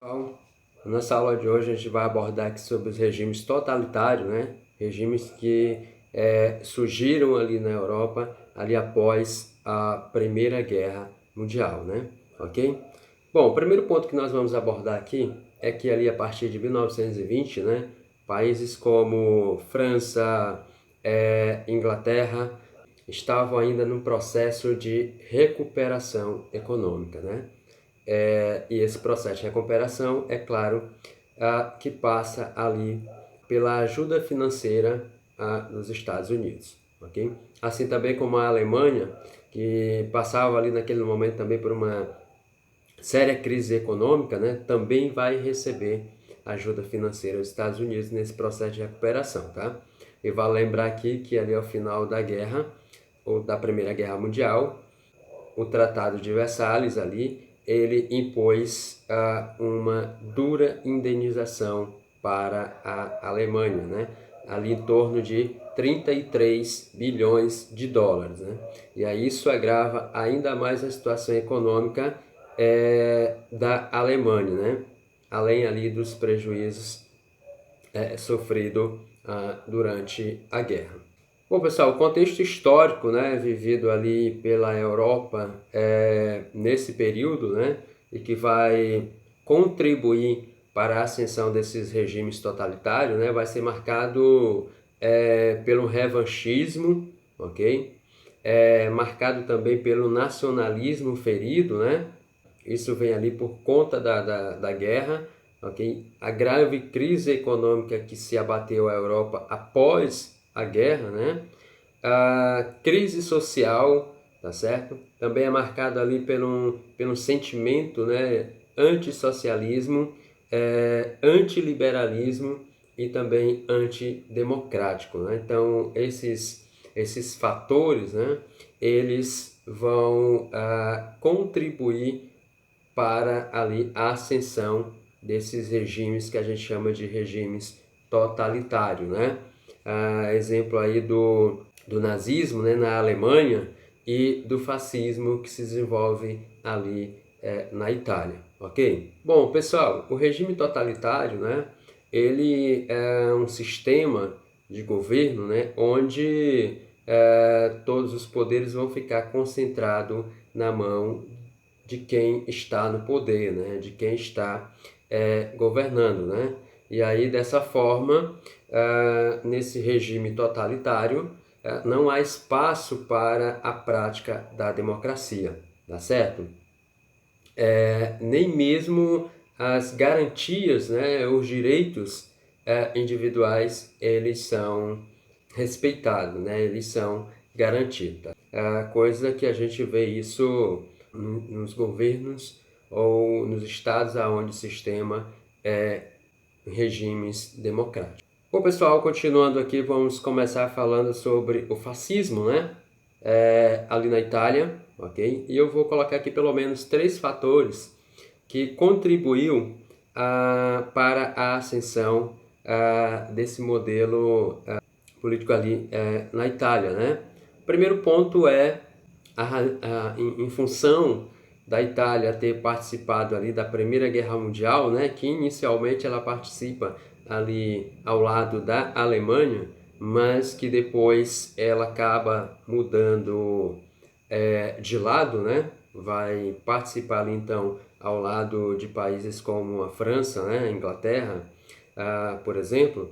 Então, nessa aula de hoje a gente vai abordar aqui sobre os regimes totalitários, né? Regimes que surgiram ali na Europa, ali após a Primeira Guerra Mundial, né? Ok? Bom, o primeiro ponto que nós vamos abordar aqui é que ali a partir de 1920, né? Países como França, Inglaterra, estavam ainda num processo de recuperação econômica, né? E esse processo de recuperação, é claro, que passa ali pela ajuda financeira dos Estados Unidos, ok? Assim também como a Alemanha, que passava ali naquele momento também por uma séria crise econômica, né? Também vai receber ajuda financeira dos Estados Unidos nesse processo de recuperação, tá? E vale lembrar aqui que ali ao final da guerra, ou da Primeira Guerra Mundial, o Tratado de Versalhes ali, ele impôs uma dura indenização para a Alemanha, né? Ali em torno de 33 bilhões de dólares, né? E aí isso agrava ainda mais a situação econômica da Alemanha, né? Além ali dos prejuízos sofridos durante a guerra. Bom, pessoal, o contexto histórico, né, vivido ali pela Europa nesse período, né, e que vai contribuir para a ascensão desses regimes totalitários, né, vai ser marcado pelo revanchismo, ok? Marcado também pelo nacionalismo ferido, né? Isso vem ali por conta da guerra, ok? A grave crise econômica que se abateu à Europa após a guerra, né? A crise social, tá certo? Também é marcado ali pelo sentimento, né? Antissocialismo, antiliberalismo e também antidemocrático, né? Então, esses fatores, né? Eles vão contribuir para ali a ascensão desses regimes que a gente chama de regimes totalitários, né? Exemplo aí do nazismo, né, na Alemanha, e do fascismo que se desenvolve ali na Itália, ok? Bom, pessoal, o regime totalitário, né, ele é um sistema de governo, né, onde todos os poderes vão ficar concentrados na mão de quem está no poder, né? De quem está governando, né? E aí, dessa forma, nesse regime totalitário, não há espaço para a prática da democracia, tá certo? Nem mesmo as garantias, né, os direitos individuais, eles são respeitados, né? Eles são garantidos. Tá? Coisa que a gente vê isso nos governos ou nos estados onde o sistema é regimes democráticos. Bom, pessoal, continuando aqui, vamos começar falando sobre o fascismo, né? Ali na Itália, ok? E eu vou colocar aqui pelo menos 3 fatores que contribuiu para a ascensão desse modelo político ali na Itália, né? O primeiro ponto é em função da Itália ter participado ali da Primeira Guerra Mundial, né? Que inicialmente ela participa ali ao lado da Alemanha, mas que depois ela acaba mudando de lado, né? Vai participar ali então ao lado de países como a França, né? A Inglaterra, por exemplo.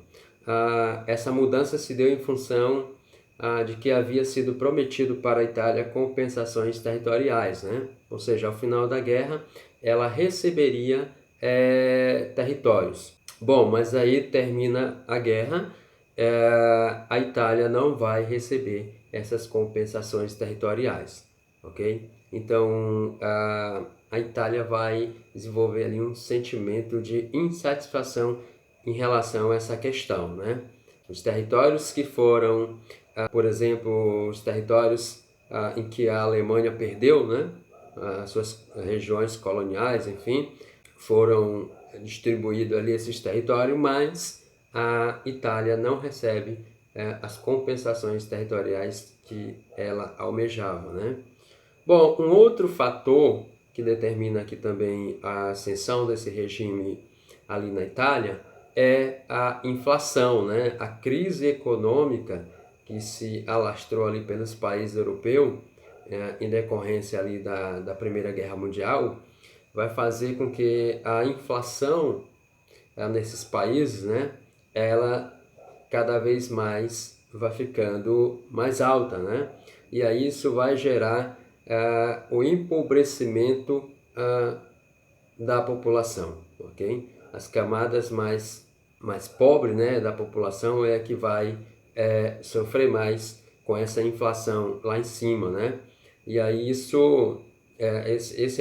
Essa mudança se deu em função de que havia sido prometido para a Itália compensações territoriais, né? Ou seja, ao final da guerra ela receberia territórios. Bom, mas aí termina a guerra, a Itália não vai receber essas compensações territoriais, ok? Então a Itália vai desenvolver ali um sentimento de insatisfação em relação a essa questão, né? Os territórios que foram, por exemplo, os territórios em que a Alemanha perdeu, né? As suas regiões coloniais, enfim, foram distribuídos ali esses territórios, mas a Itália não recebe as compensações territoriais que ela almejava, né? Bom, um outro fator que determina aqui também a ascensão desse regime ali na Itália, é a inflação, né? A crise econômica que se alastrou ali pelos países europeus, em decorrência ali da Primeira Guerra Mundial, vai fazer com que a inflação nesses países, né, ela cada vez mais vai ficando mais alta, né? E aí isso vai gerar o empobrecimento da população, ok? As camadas mais pobres, né, da população é a que vai sofrer mais com essa inflação lá em cima, né? E aí esse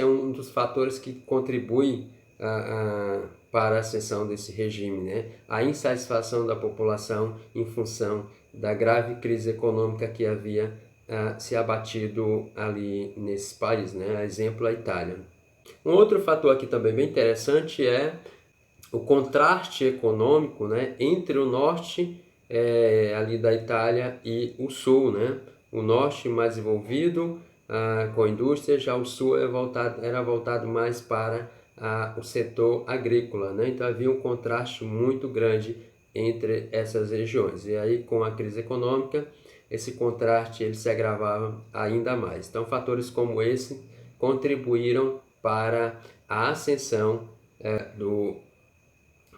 é um dos fatores que contribui para a ascensão desse regime, né? A insatisfação da população em função da grave crise econômica que havia se abatido ali nesse país, né? Exemplo, a Itália. Um outro fator aqui também bem interessante é o contraste econômico, né, entre o norte ali da Itália e o sul, né? O norte mais envolvido com a indústria, já o sul era voltado mais para o setor agrícola, né? Então havia um contraste muito grande entre essas regiões. E aí com a crise econômica, esse contraste ele se agravava ainda mais. Então fatores como esse contribuíram para a ascensão do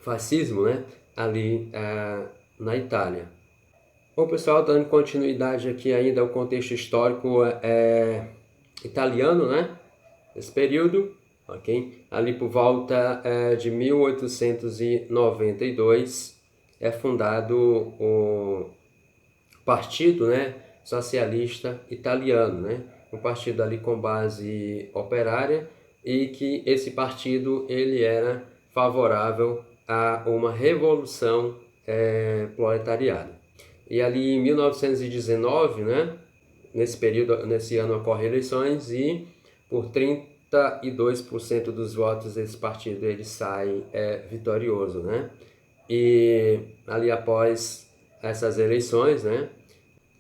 fascismo, né, ali na Itália. Bom, pessoal, dando continuidade aqui ainda ao contexto histórico italiano, né, nesse período, ok? Ali por volta de 1892 é fundado o Partido, né, Socialista Italiano, né, um partido ali com base operária, e que esse partido ele era favorável a uma revolução proletariada. E ali em 1919, né, nesse ano ocorrem eleições e por 32% dos votos esse partido ele sai vitorioso, né? E ali após essas eleições, né,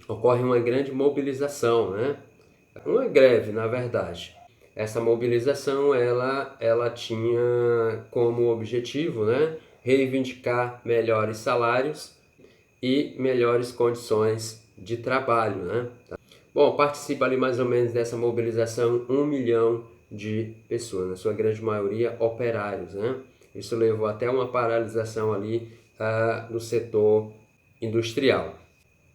ocorre uma grande mobilização, né? Uma greve, na verdade. Essa mobilização ela tinha como objetivo, né, reivindicar melhores salários e melhores condições de trabalho, né? Bom, participa ali mais ou menos dessa mobilização 1 milhão de pessoas, na sua grande maioria operários, né? Isso levou até uma paralisação ali no setor industrial.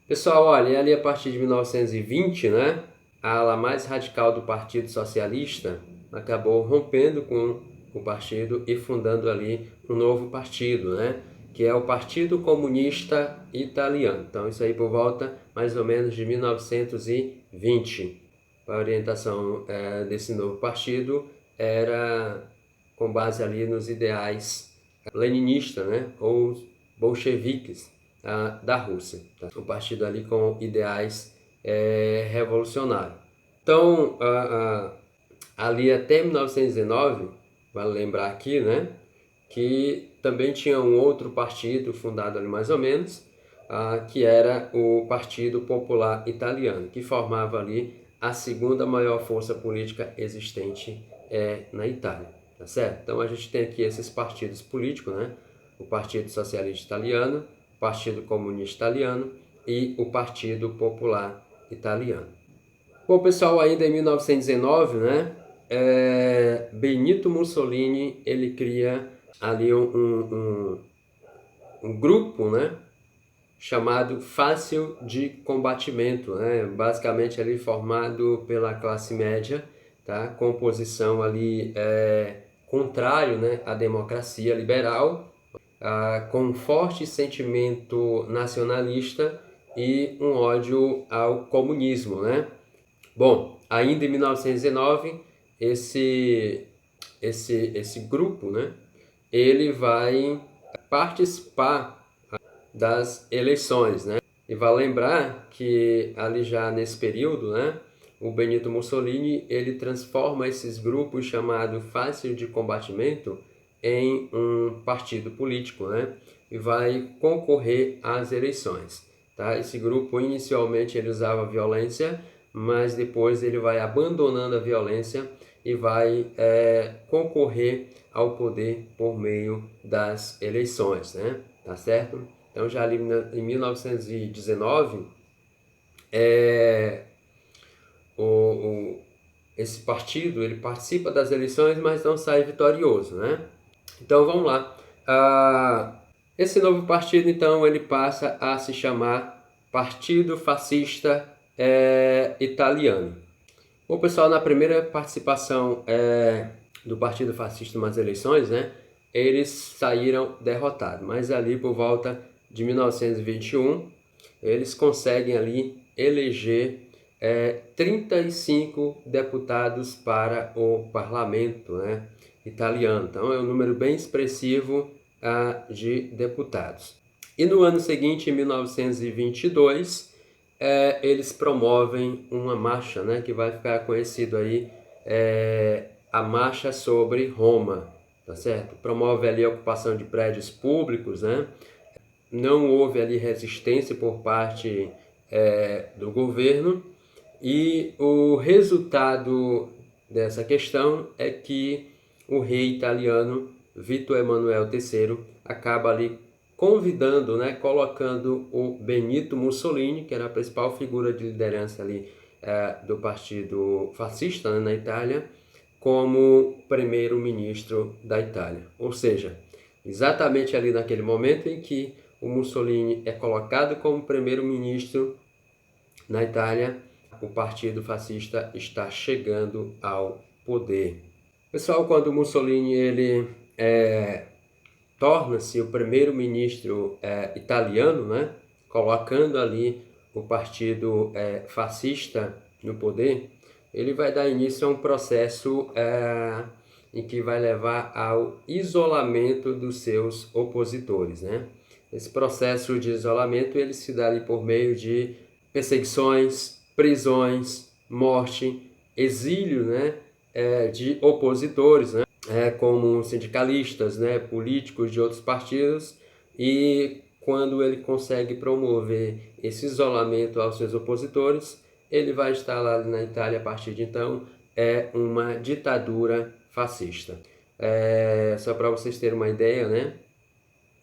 Pessoal, olha, ali a partir de 1920, né, a ala mais radical do Partido Socialista acabou rompendo com o partido e fundando ali um novo partido, né, que é o Partido Comunista Italiano. Então, isso aí por volta mais ou menos de 1920. A orientação desse novo partido era com base ali nos ideais leninistas, né, ou bolcheviques da Rússia. Tá? Um partido ali com ideais revolucionários. Então, ali até 1919, vale lembrar aqui, né, que também tinha um outro partido fundado ali mais ou menos, que era o Partido Popular Italiano, que formava ali a segunda maior força política existente na Itália, tá certo? Então a gente tem aqui esses partidos políticos, né? O Partido Socialista Italiano, o Partido Comunista Italiano e o Partido Popular Italiano. Bom, pessoal, ainda em 1919, né, Benito Mussolini ele cria ali um grupo, né, chamado Fácil de Combatimento, né, basicamente ali formado pela classe média, tá, composição ali contrário, né, à democracia liberal, com um forte sentimento nacionalista e um ódio ao comunismo, né? Bom, ainda em 1919, esse grupo, né, ele vai participar das eleições, né? E vale lembrar que ali já nesse período, né, o Benito Mussolini ele transforma esses grupos chamados Fácil de Combatimento em um partido político, né? E vai concorrer às eleições, tá? Esse grupo inicialmente ele usava violência, mas depois ele vai abandonando a violência e vai concorrer ao poder por meio das eleições, né? Tá certo? Então já ali em 1919, esse partido ele participa das eleições, mas não sai vitorioso, né? Então vamos lá. Esse novo partido, então, ele passa a se chamar Partido Fascista Italiano. Bom, pessoal, na primeira participação do Partido Fascista nas eleições, né, eles saíram derrotados, mas ali por volta de 1921, eles conseguem ali eleger 35 deputados para o parlamento, né, italiano. Então é um número bem expressivo de deputados. E no ano seguinte, em 1922, eles promovem uma marcha, né, que vai ficar conhecido aí, a Marcha sobre Roma, tá certo? Promove ali a ocupação de prédios públicos, né? Não houve ali resistência por parte do governo, e o resultado dessa questão é que o rei italiano Vítor Emanuel III acaba ali convidando, né, colocando o Benito Mussolini, que era a principal figura de liderança ali do partido fascista, né, na Itália, como primeiro-ministro da Itália. Ou seja, exatamente ali naquele momento em que o Mussolini é colocado como primeiro-ministro na Itália, o partido fascista está chegando ao poder. Pessoal, quando o Mussolini ele torna-se o primeiro-ministro italiano, né, colocando ali o partido fascista no poder, ele vai dar início a um processo em que vai levar ao isolamento dos seus opositores, né? Esse processo de isolamento ele se dá ali por meio de perseguições, prisões, morte, exílio, né, de opositores, né, como sindicalistas, né, políticos de outros partidos, e quando ele consegue promover esse isolamento aos seus opositores, ele vai instalar na Itália a partir de então uma ditadura fascista. Só para vocês terem uma ideia, né,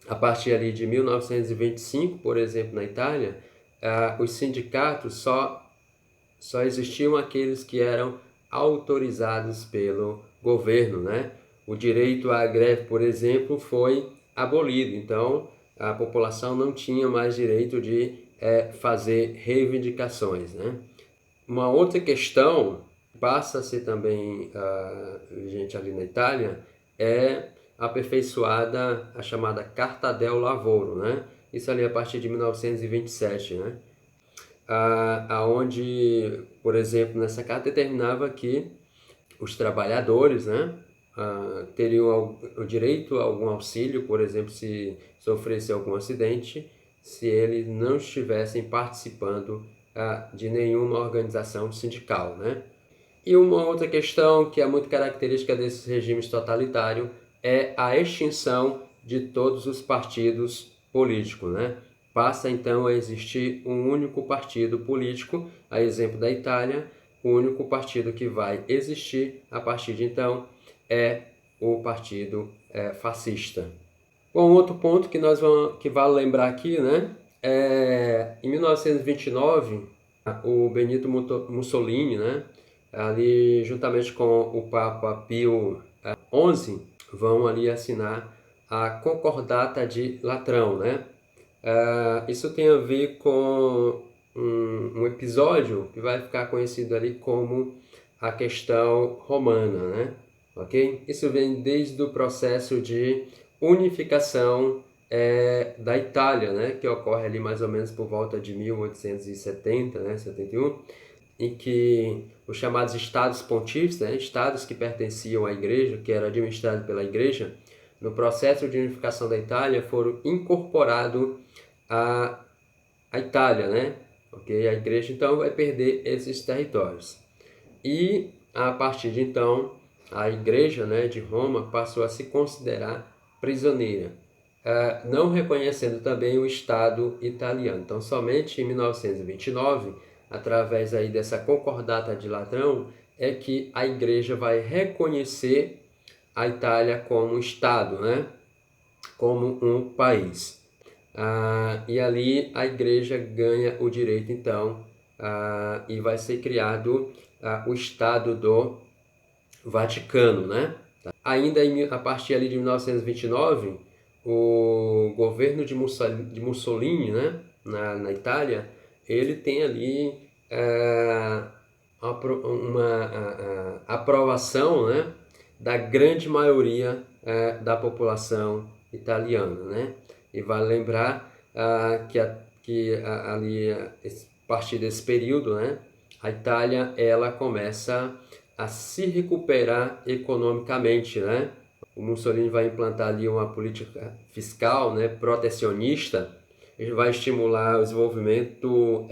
a partir ali de 1925, por exemplo, na Itália, os sindicatos só existiam aqueles que eram autorizados pelo governo, né? O direito à greve, por exemplo, foi abolido, então a população não tinha mais direito de fazer reivindicações, né? Uma outra questão que passa a ser também vigente ali na Itália é aperfeiçoada a chamada Carta del Lavoro, né? Isso ali a partir de 1927, né? Aonde, por exemplo, nessa carta determinava que os trabalhadores, né, teriam o direito a algum auxílio, por exemplo, se sofresse algum acidente, se eles não estivessem participando de nenhuma organização sindical, né? E uma outra questão que é muito característica desses regimes totalitários é a extinção de todos os partidos políticos, né? Passa então a existir um único partido político, a exemplo da Itália, o único partido que vai existir a partir de então é o partido fascista. Bom, outro ponto que vale lembrar aqui, né? Em 1929, o Benito Mussolini, né, ali juntamente com o Papa Pio XI, vão ali assinar a Concordata de Latrão, né? Isso tem a ver com um episódio que vai ficar conhecido ali como a questão romana, né? Ok? Isso vem desde o processo de unificação da Itália, né? Que ocorre ali mais ou menos por volta de 1870, né? 71, em que os chamados estados pontífices, né? Estados que pertenciam à igreja, que era administrado pela igreja, no processo de unificação da Itália, foram incorporados à Itália, né? Okay? A igreja então vai perder esses territórios. E a partir de então, a igreja, né, de Roma passou a se considerar prisioneira, não reconhecendo também o Estado italiano. Então, somente em 1929, através aí dessa Concordata de Latrão, é que a igreja vai reconhecer a Itália como Estado, né? Como um país. E ali a igreja ganha o direito, então, e vai ser criado o Estado do Vaticano, né? Ainda a partir ali de 1929, o governo de Mussolini, né, na Itália, ele tem ali uma aprovação, né, da grande maioria da população italiana, né? E vale lembrar ali, a partir desse período, né, a Itália ela começa a se recuperar economicamente, né? O Mussolini vai implantar ali uma política fiscal, né, protecionista. Ele vai estimular o desenvolvimento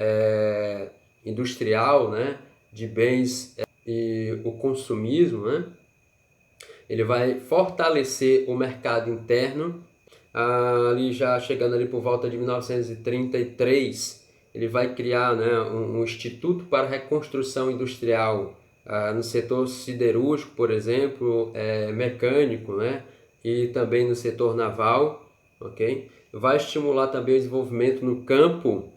industrial, né, de bens e o consumismo, né? Ele vai fortalecer o mercado interno. Ali já chegando ali por volta de 1933, ele vai criar, né, um instituto para reconstrução industrial no setor siderúrgico, por exemplo, mecânico, né, e também no setor naval, ok? Vai estimular também o desenvolvimento no campo.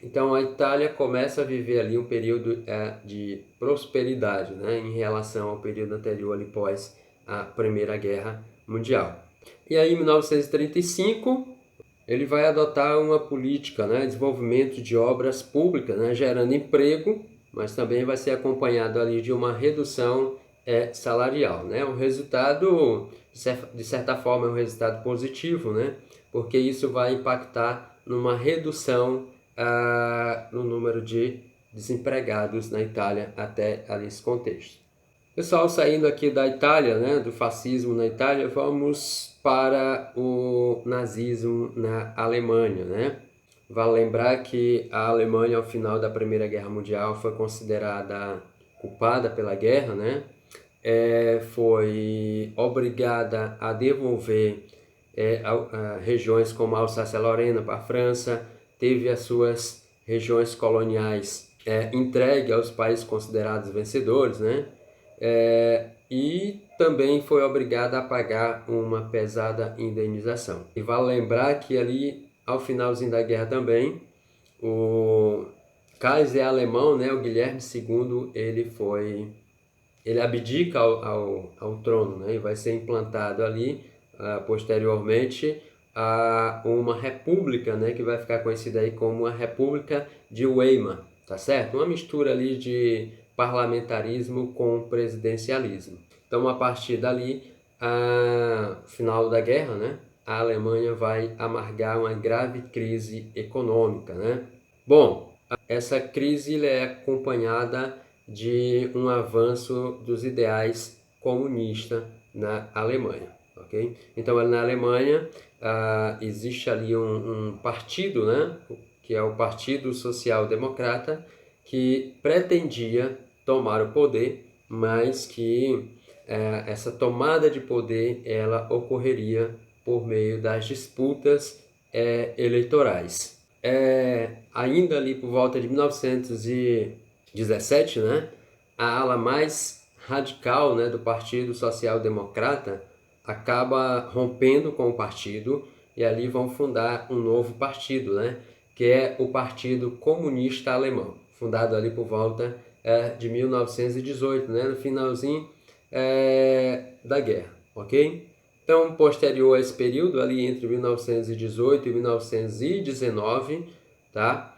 Então a Itália começa a viver ali um período de prosperidade, né, em relação ao período anterior ali pós a Primeira Guerra Mundial. E aí em 1935 ele vai adotar uma política, né, de desenvolvimento de obras públicas, né, gerando emprego, mas também vai ser acompanhado ali de uma redução salarial, né? O resultado, de certa forma, é um resultado positivo, né? Porque isso vai impactar numa redução no número de desempregados na Itália até ali esse contexto. Pessoal, saindo aqui da Itália, né, do fascismo na Itália, vamos para o nazismo na Alemanha, né? Vale lembrar que a Alemanha, ao final da Primeira Guerra Mundial, foi considerada culpada pela guerra, né? Foi obrigada a devolver regiões como a Alsácia-Lorena para a França, teve as suas regiões coloniais entregue aos países considerados vencedores, né? E também foi obrigada a pagar uma pesada indenização. E vale lembrar que ali, ao finalzinho da guerra também, o Kaiser alemão, né, o Guilherme II, ele abdica ao trono, né, e vai ser implantado ali, posteriormente, a uma república, né, que vai ficar conhecida aí como a República de Weimar, tá certo? Uma mistura ali de parlamentarismo com presidencialismo. Então, a partir dali, final da guerra, né, a Alemanha vai amargar uma grave crise econômica, né? Bom, essa crise é acompanhada de um avanço dos ideais comunistas na Alemanha, ok? Então, na Alemanha existe ali um partido, né, que é o Partido Social Democrata, que pretendia tomar o poder, mas que essa tomada de poder ela ocorreria por meio das disputas eleitorais. Ainda ali por volta de 1917, né, a ala mais radical, né, do Partido Social Democrata acaba rompendo com o partido e ali vão fundar um novo partido, né, que é o Partido Comunista Alemão, fundado ali por volta de 1918, né, no finalzinho da guerra, ok? Então, posterior a esse período, ali entre 1918 e 1919, tá?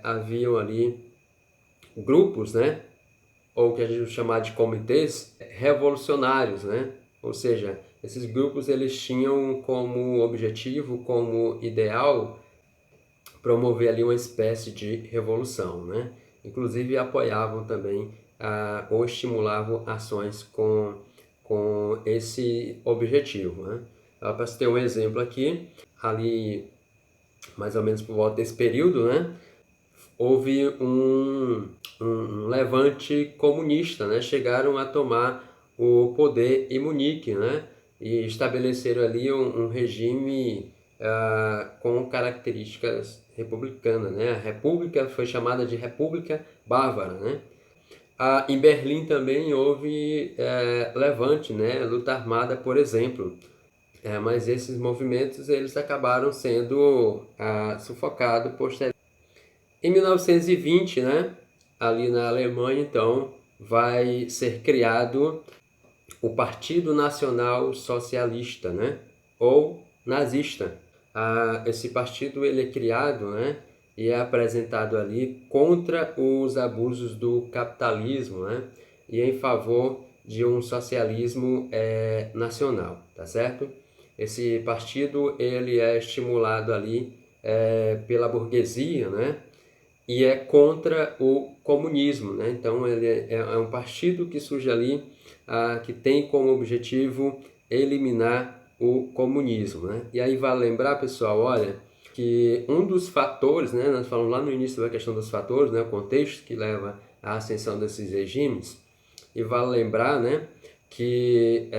Haviam ali grupos, né? Ou que a gente chama de comitês revolucionários, né? Ou seja, esses grupos eles tinham como objetivo, como ideal, promover ali uma espécie de revolução, né? Inclusive apoiavam também ou estimulavam ações com esse objetivo, né? Para você ter um exemplo aqui, ali mais ou menos por volta desse período, né? Houve um levante comunista, né? Chegaram a tomar o poder em Munique, né? E estabeleceram ali um regime com características republicanas, né? A república foi chamada de República Bávara, né? Em Berlim também houve levante, né, luta armada, por exemplo. Mas esses movimentos eles acabaram sendo sufocados posteriormente. Em 1920, né, ali na Alemanha, então, vai ser criado o Partido Nacional Socialista, né, ou nazista. Esse partido ele é criado, né, e é apresentado ali contra os abusos do capitalismo, né, e em favor de um socialismo nacional, tá certo? Esse partido ele é estimulado ali pela burguesia, né, e é contra o comunismo, né? Então ele é um partido que surge ali, que tem como objetivo eliminar o comunismo, né? E aí vale lembrar, pessoal, olha, que um dos fatores, né? Nós falamos lá no início da questão dos fatores, né? O contexto que leva à ascensão desses regimes, e vale lembrar, né? Que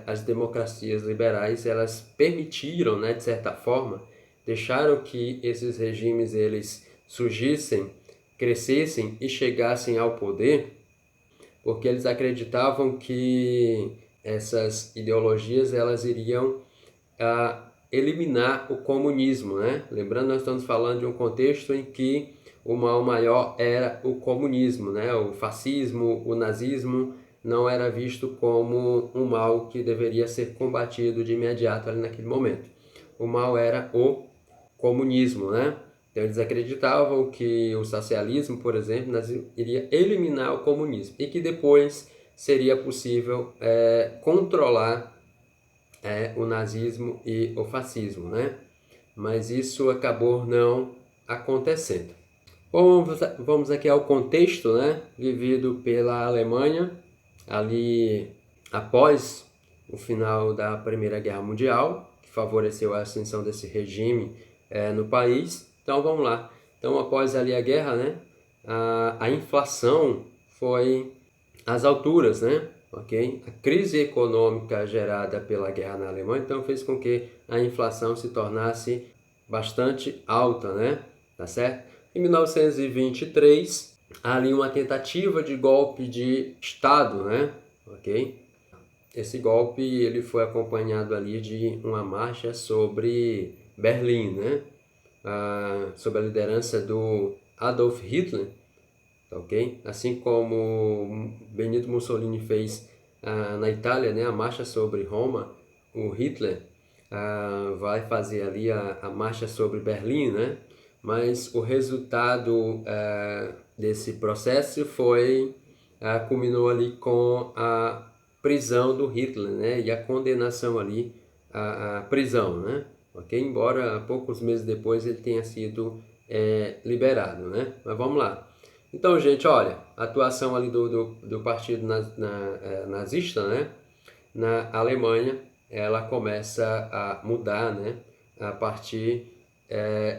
as democracias liberais elas permitiram, né? De certa forma, deixaram que esses regimes eles surgissem, crescessem e chegassem ao poder, porque eles acreditavam que essas ideologias elas iriam eliminar o comunismo, né? Lembrando, nós estamos falando de um contexto em que o mal maior era o comunismo, né? O fascismo, o nazismo não era visto como um mal que deveria ser combatido de imediato ali naquele momento. O mal era o comunismo, né? Então eles acreditavam que o socialismo, por exemplo, iria eliminar o comunismo e que depois seria possível controlar o nazismo e o fascismo, né? Mas isso acabou não acontecendo. Bom, vamos aqui ao contexto, né? Vivido pela Alemanha ali após o final da Primeira Guerra Mundial, que favoreceu a ascensão desse regime no país. Então vamos lá. Então após ali a guerra, né, a inflação foi às alturas, né? Ok? A crise econômica gerada pela guerra na Alemanha então fez com que a inflação se tornasse bastante alta, né? Tá certo? Em 1923, há ali uma tentativa de golpe de Estado, né? Ok? Esse golpe ele foi acompanhado ali de uma marcha sobre Berlim, né? Sob a liderança do Adolf Hitler, ok? Assim como Benito Mussolini fez na Itália, né? A marcha sobre Roma, o Hitler vai fazer ali a marcha sobre Berlim, né? Mas o resultado desse processo culminou ali com a prisão do Hitler, né? E a condenação ali à prisão, né? Ok? Embora poucos meses depois ele tenha sido liberado, né? Mas vamos lá. Então, gente, olha, a atuação ali do partido nazista, né? Na Alemanha, ela começa a mudar, né? A partir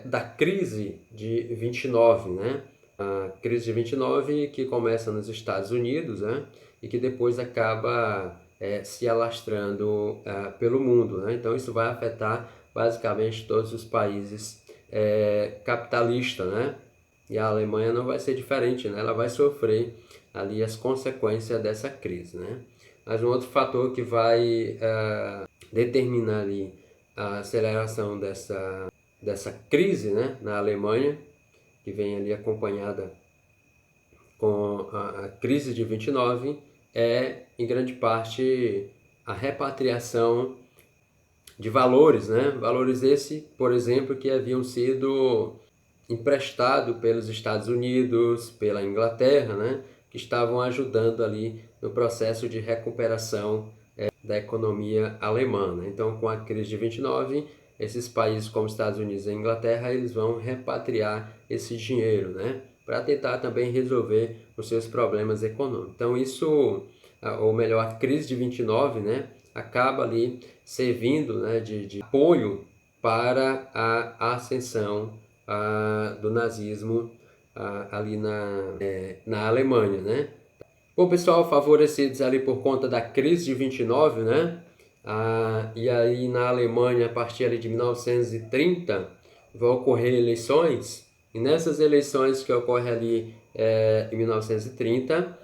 da crise de 29, né? A crise de 29 que começa nos Estados Unidos, né? E que depois acaba se alastrando pelo mundo, né? Então isso vai afetar basicamente todos os países capitalistas, né? E a Alemanha não vai ser diferente, né? Ela vai sofrer ali as consequências dessa crise, né? Mas um outro fator que vai determinar ali a aceleração dessa crise, né, na Alemanha, que vem ali acompanhada com a crise de 29, em grande parte, a repatriação de valores, né? Valores esse, por exemplo, que haviam sido emprestados pelos Estados Unidos, pela Inglaterra, né? Que estavam ajudando ali no processo de recuperação da economia alemã, né? Então, com a crise de 29, esses países como Estados Unidos e Inglaterra, eles vão repatriar esse dinheiro, né? Para tentar também resolver os seus problemas econômicos. Então, isso, ou melhor, a crise de 29, né? Acaba ali servindo, né, de apoio para a ascensão do nazismo ali na Alemanha, né? Bom, pessoal, favorecidos ali por conta da crise de 29, né? E aí na Alemanha, a partir ali de 1930, vão ocorrer eleições. E nessas eleições que ocorrem ali em 1930,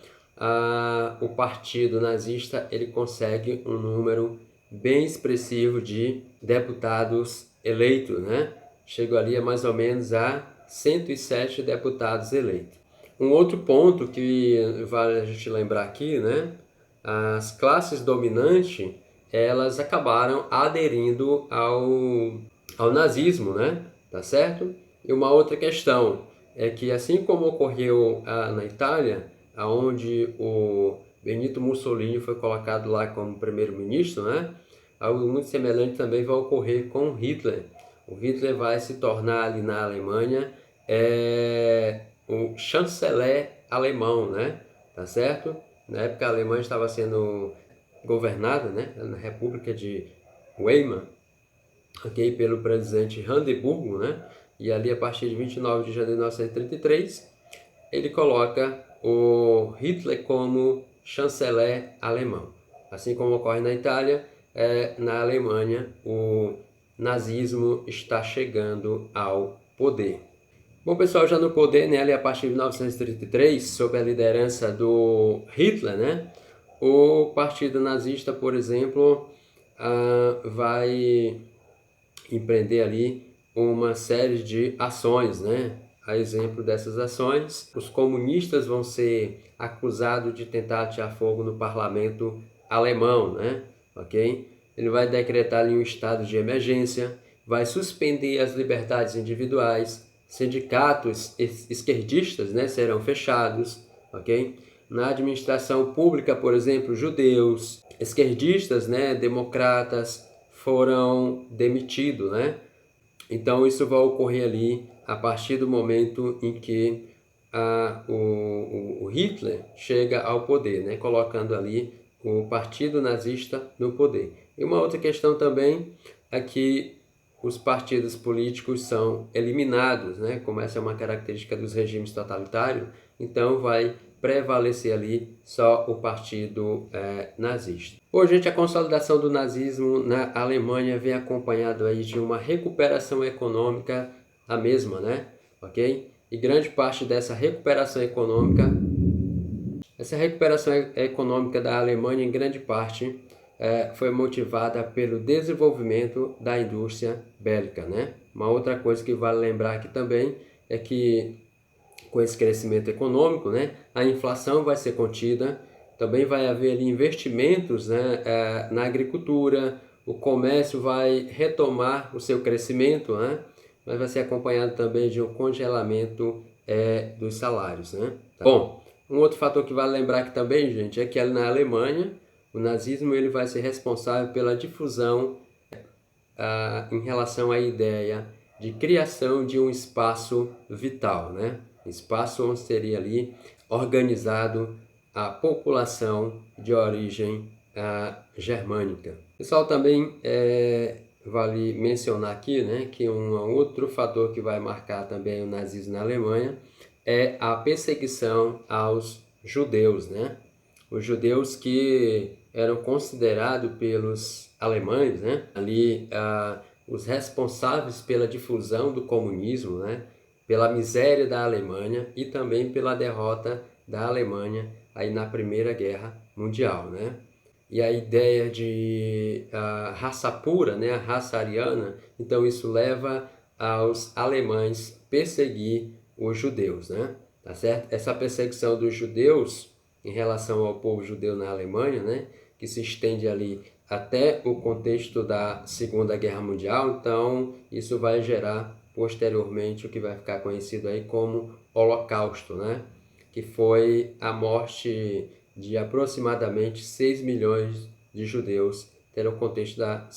o partido nazista ele consegue um número bem expressivo de deputados eleitos, né? Chegou ali a mais ou menos a 107 deputados eleitos. Um outro ponto que vale a gente lembrar aqui, né? As classes dominantes, elas acabaram aderindo ao nazismo, né? Tá certo? E uma outra questão é que, assim como ocorreu na Itália, onde o Benito Mussolini foi colocado lá como primeiro-ministro, né? Algo muito semelhante também vai ocorrer com Hitler. O Hitler vai se tornar ali na Alemanha o chanceler alemão, né? Tá certo? Na época a Alemanha estava sendo governada, né? Na República de Weimar, ok? Pelo presidente Hindenburgo, né? E ali a partir de 29 de janeiro de 1933, ele coloca o Hitler como chanceler alemão. Assim como ocorre na Itália, na Alemanha o nazismo está chegando ao poder. Bom, pessoal, já no poder, né, ali a partir de 1933, sob a liderança do Hitler, né, o partido nazista, por exemplo, vai empreender ali uma série de ações, né? A exemplo dessas ações, os comunistas vão ser acusados de tentar atear fogo no parlamento alemão, né? Ok? Ele vai decretar ali um estado de emergência, vai suspender as liberdades individuais, sindicatos esquerdistas, né, serão fechados, ok? Na administração pública, por exemplo, judeus, esquerdistas, né, democratas, foram demitidos, né? Então isso vai ocorrer ali a partir do momento em que o Hitler chega ao poder, né? Colocando ali o partido nazista no poder. E uma outra questão também é que os partidos políticos são eliminados, né? Como essa é uma característica dos regimes totalitários, então vai prevalecer ali só o partido nazista. Hoje, gente, a consolidação do nazismo na Alemanha vem acompanhado aí de uma recuperação econômica a mesma, né? Ok? E grande parte dessa recuperação econômica da Alemanha, em grande parte, foi motivada pelo desenvolvimento da indústria bélica, né? Uma outra coisa que vale lembrar aqui também é que com esse crescimento econômico, né, a inflação vai ser contida, também vai haver ali investimentos, né, na agricultura, o comércio vai retomar o seu crescimento, né, mas vai ser acompanhado também de um congelamento dos salários, né? Bom, um outro fator que vale lembrar aqui também, gente, é que ali na Alemanha, o nazismo ele vai ser responsável pela difusão em relação à ideia de criação de um espaço vital, né? Espaço onde seria ali organizado a população de origem germânica. Pessoal, também vale mencionar aqui, né, que um outro fator que vai marcar também o nazismo na Alemanha é a perseguição aos judeus, né? Os judeus que eram considerados pelos alemães, né, ali os responsáveis pela difusão do comunismo, né, pela miséria da Alemanha e também pela derrota da Alemanha aí na Primeira Guerra Mundial, né? E a ideia de raça pura, né, a raça ariana, então isso leva aos alemães perseguir os judeus, né? Tá certo? Essa perseguição dos judeus em relação ao povo judeu na Alemanha, né, que se estende ali até o contexto da Segunda Guerra Mundial, então isso vai gerar posteriormente o que vai ficar conhecido aí como Holocausto, né, que foi a morte de aproximadamente 6 milhões de judeus, tendo o contexto da